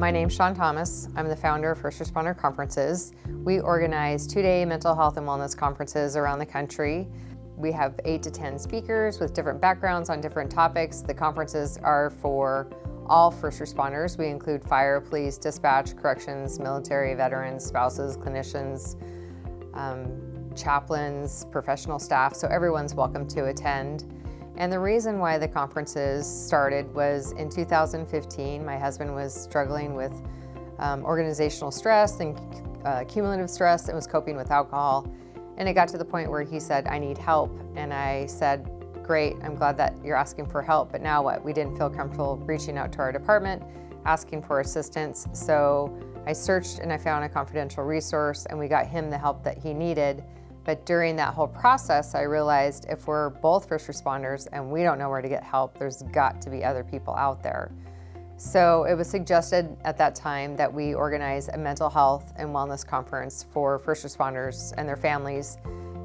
My name's Shawn Thomas. I'm the founder of First Responder Conferences. We organize 2-day mental health and wellness conferences around the country. We have 8 to 10 speakers with different backgrounds on different topics. The conferences are for all first responders. We include fire, police, dispatch, corrections, military, veterans, spouses, clinicians, chaplains, professional staff, so everyone's welcome to attend. And the reason why the conferences started was in 2015, my husband was struggling with organizational stress and cumulative stress and was coping with alcohol. And it got to the point where he said, I need help. And I said, great, I'm glad that you're asking for help, but now what? We didn't feel comfortable reaching out to our department, asking for assistance. So I searched and I found a confidential resource and we got him the help that he needed. But during that whole process, I realized if we're both first responders and we don't know where to get help, there's got to be other people out there. So it was suggested at that time that we organize a mental health and wellness conference for first responders and their families.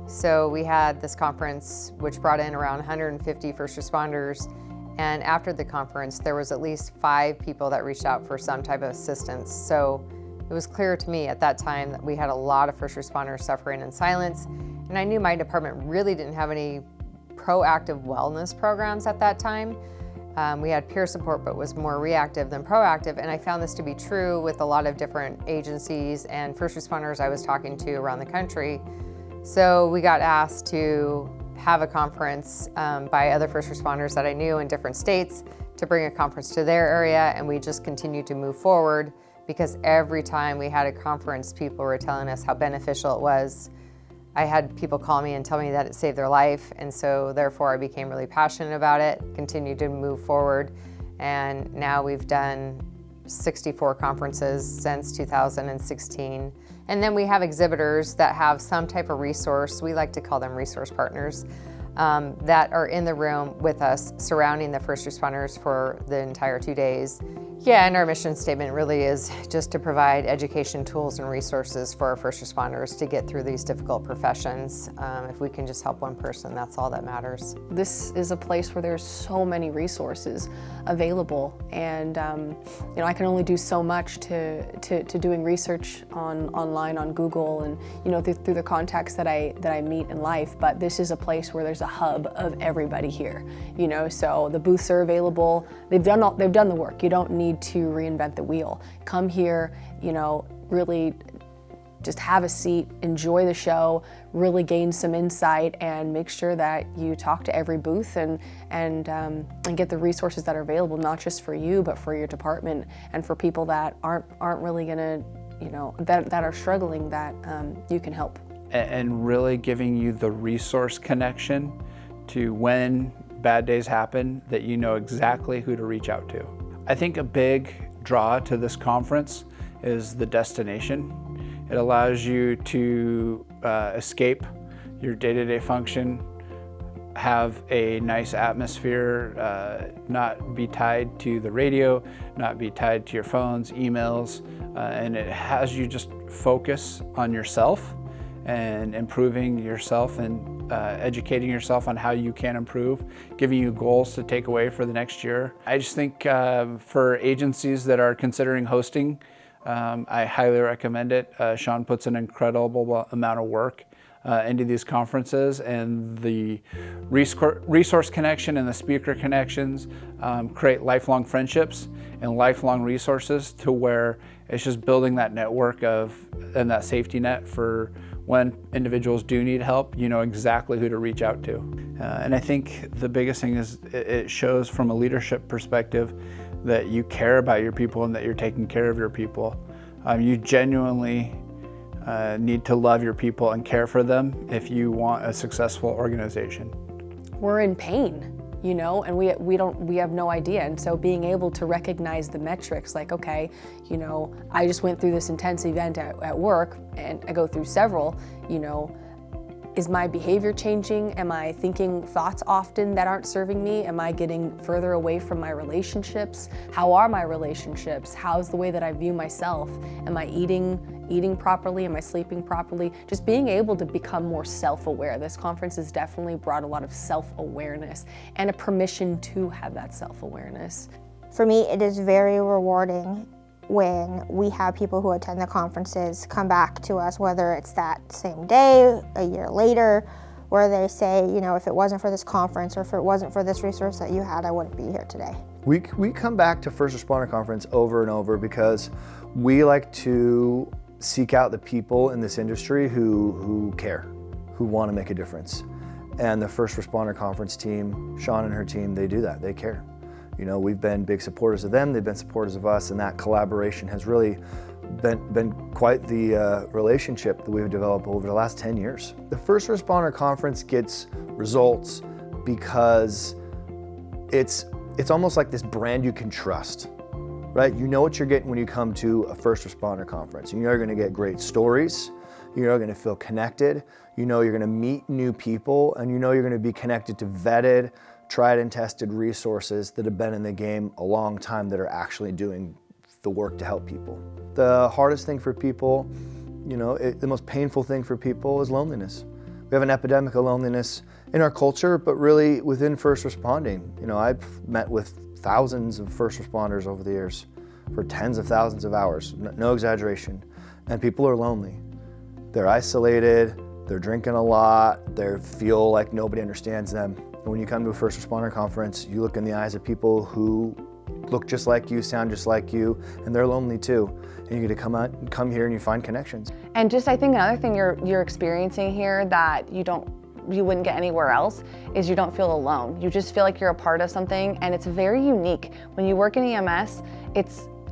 So we had this conference, which brought in around 150 first responders. And after the conference, there was at least 5 people that reached out for some type of assistance. So it was clear to me at that time that we had a lot of first responders suffering in silence. And I knew my department really didn't have any proactive wellness programs at that time. We had peer support, but was more reactive than proactive. And I found this to be true with a lot of different agencies and first responders I was talking to around the country. So we got asked to have a conference by other first responders that I knew in different states to bring a conference to their area. And we just continued to move forward because every time we had a conference, people were telling us how beneficial it was. I had people call me and tell me that it saved their life, and so therefore I became really passionate about it, continued to move forward, and now we've done 64 conferences since 2016. And then we have exhibitors that have some type of resource, we like to call them resource partners, that are in the room with us, surrounding the first responders for the entire 2 days. Yeah, and our mission statement really is just to provide education, tools, and resources for our first responders to get through these difficult professions. If we can just help one person, that's all that matters. This is a place where there's so many resources available, and I can only do so much to doing research online on Google and through the contacts that I meet in life. But this is a place where there's a hub of everybody here. So the booths are available. They've done the work. You don't need to reinvent the wheel. Come here, really just have a seat, enjoy the show, really gain some insight, and make sure that you talk to every booth and get the resources that are available, not just for you, but for your department and for people that aren't really gonna, that are struggling, that you can help. And really giving you the resource connection to when bad days happen, that you know exactly who to reach out to. I think a big draw to this conference is the destination. It allows you to escape your day-to-day function, have a nice atmosphere, not be tied to the radio, not be tied to your phones, emails, and it has you just focus on yourself and improving yourself and educating yourself on how you can improve, giving you goals to take away for the next year. I just think for agencies that are considering hosting, I highly recommend it. Shawn puts an incredible amount of work into these conferences, and the resource connection and the speaker connections create lifelong friendships and lifelong resources, to where it's just building that network and that safety net for when individuals do need help, you know exactly who to reach out to. And I think the biggest thing is it shows from a leadership perspective that you care about your people and that you're taking care of your people. You genuinely need to love your people and care for them if you want a successful organization. We're in pain, and we have no idea. And so being able to recognize the metrics, like, okay, I just went through this intense event at work, and I go through several, is my behavior changing? Am I thinking thoughts often that aren't serving me? Am I getting further away from my relationships? How are my relationships? How's the way that I view myself? Am I eating properly? Am I sleeping properly? Just being able to become more self-aware. This conference has definitely brought a lot of self-awareness and a permission to have that self-awareness. For me, it is very rewarding when we have people who attend the conferences come back to us, whether it's that same day, a year later, where they say, you know, if it wasn't for this conference or if it wasn't for this resource that you had, I wouldn't be here today. We come back to First Responder Conference over and over because we like to seek out the people in this industry who care, who want to make a difference. And the First Responder Conference team, Sean and her team, they do that, they care. You know, we've been big supporters of them, they've been supporters of us, and that collaboration has really been quite the relationship that we've developed over the last 10 years. The First Responder Conference gets results because it's almost like this brand you can trust, right? You know what you're getting when you come to a First Responder Conference. You know you're gonna get great stories, you know you're gonna feel connected, you know you're gonna meet new people, and you know you're gonna be connected to vetted, tried and tested resources that have been in the game a long time that are actually doing the work to help people. The hardest thing for people, you know, the most painful thing for people is loneliness. We have an epidemic of loneliness in our culture, but really within first responding. You know, I've met with thousands of first responders over the years for tens of thousands of hours, no exaggeration, and people are lonely. They're isolated, they're drinking a lot, they feel like nobody understands them. And when you come to a First Responder Conference, you look in the eyes of people who look just like you, sound just like you, and they're lonely too. And you get to come here and you find connections. And just I think another thing you're experiencing here that you wouldn't get anywhere else is you don't feel alone. You just feel like you're a part of something, and it's very unique. When you work in EMS,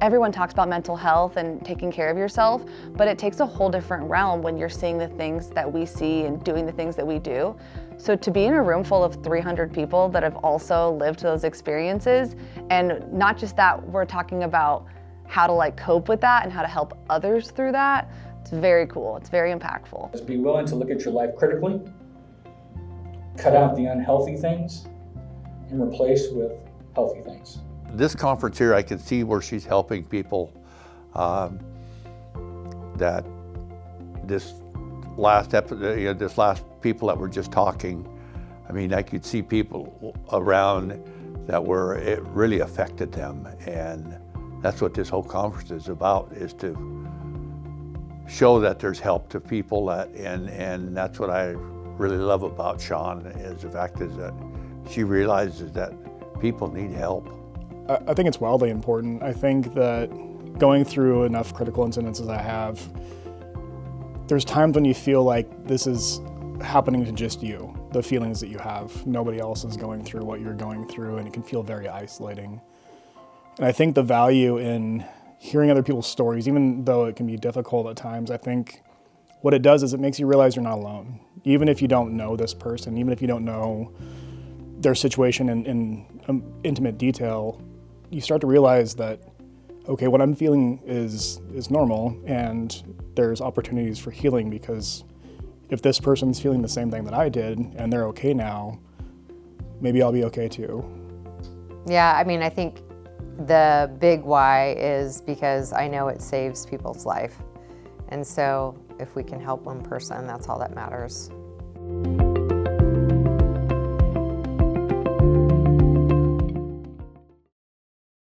everyone talks about mental health and taking care of yourself, but it takes a whole different realm when you're seeing the things that we see and doing the things that we do. So to be in a room full of 300 people that have also lived those experiences, and not just that, we're talking about how to like cope with that and how to help others through that. It's very cool, it's very impactful. Just be willing to look at your life critically, cut out the unhealthy things, and replace with healthy things. This conference here, I can see where she's helping people that this last people that were just talking, I mean, I could see people around that it really affected them, and that's what this whole conference is about, is to show that there's help to people, and that's what I really love about Sean, is the fact is that she realizes that people need help. I think it's wildly important. I think that going through enough critical incidents as I have, there's times when you feel like this is happening to just you, the feelings that you have. Nobody else is going through what you're going through, and it can feel very isolating. And I think the value in hearing other people's stories, even though it can be difficult at times, I think what it does is it makes you realize you're not alone. Even if you don't know this person, even if you don't know their situation in intimate detail, you start to realize that, okay, what I'm feeling is normal, and there's opportunities for healing, because if this person's feeling the same thing that I did and they're okay now, maybe I'll be okay too. Yeah, I mean, I think the big why is because I know it saves people's life. And so if we can help one person, that's all that matters.